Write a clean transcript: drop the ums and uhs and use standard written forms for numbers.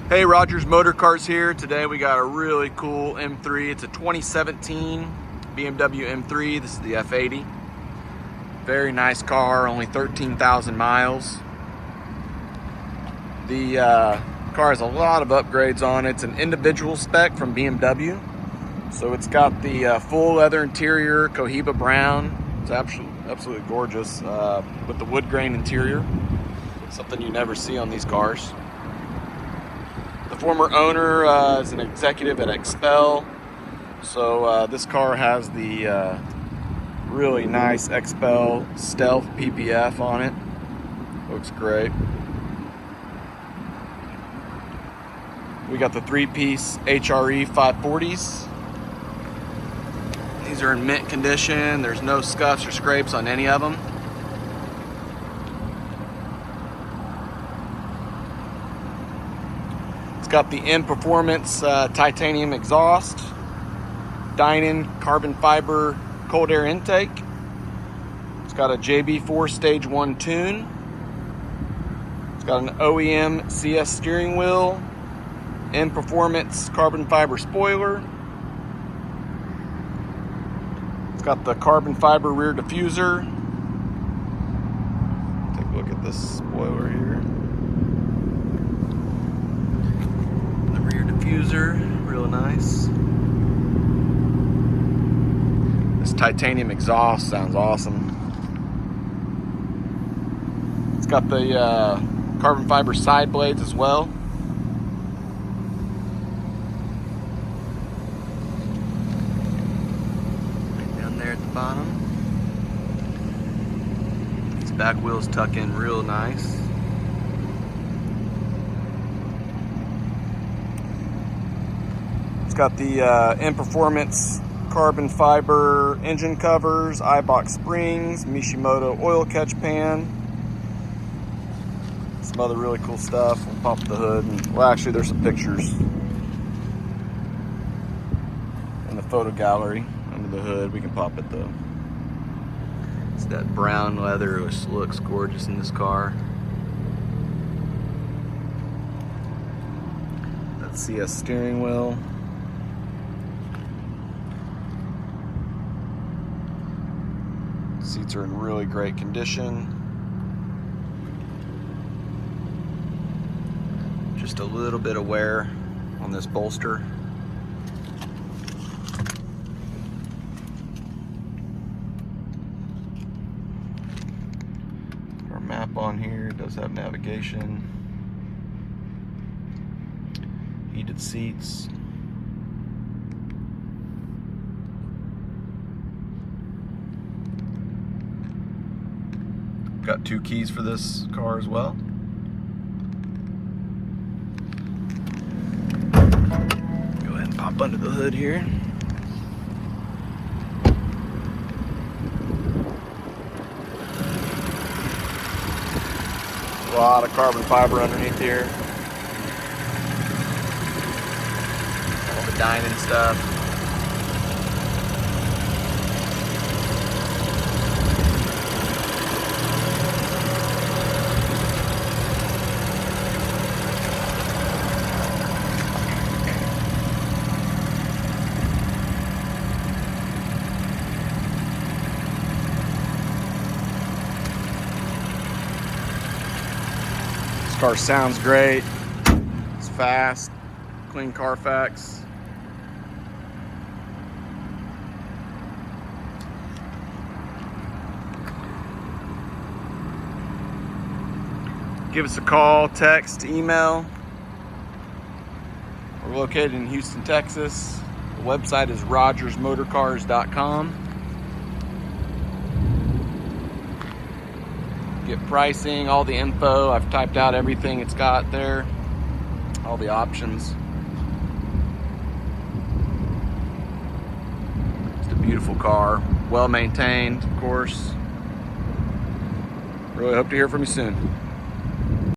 Hey, Rogers Motor Cars here. Today we got a really cool M3. It's a 2017 BMW M3. This is the F80. Very nice car, only 13,000 miles. The car has a lot of upgrades on it. It's an individual spec from BMW. So it's got the full leather interior, Cohiba brown. It's absolutely gorgeous with the wood grain interior. Something you never see on these cars. The former owner is an executive at Expel, so this car has the really nice Expel Stealth PPF on it. Looks great. We got the three-piece HRE 540s. These are in mint condition. There's no scuffs or scrapes on any of them. It's got the M Performance titanium exhaust, Dynon carbon fiber cold air intake. It's got a JB4 Stage 1 tune. It's got an OEM CS steering wheel, M Performance carbon fiber spoiler. It's got the carbon fiber rear diffuser. Take a look at this spoiler here. Diffuser, real nice. This titanium exhaust sounds awesome. It's got the carbon fiber side blades as well. Right down there at the bottom. These back wheels tuck in real nice. Got the M Performance carbon fiber engine covers, Ibach springs, Mishimoto oil catch pan, some other really cool stuff. We'll pop the hood and, well, actually there's some pictures in the photo gallery under the hood. We can pop it though. It's that brown leather, which looks gorgeous in this car. That CS steering wheel. Seats are in really great condition. Just a little bit of wear on this bolster. Our map on here does have navigation. Heated seats. Got 2 keys for this car as well. Go ahead and pop under the hood here. A lot of carbon fiber underneath here. All the Dynon stuff. This car sounds great. It's fast, clean Carfax. Give us a call, text, email. We're located in Houston, Texas. The website is rogersmotorcars.com. Get pricing, all the info. I've typed out everything it's got there, all the options. It's a beautiful car, well maintained, of course. Really hope to hear from you soon.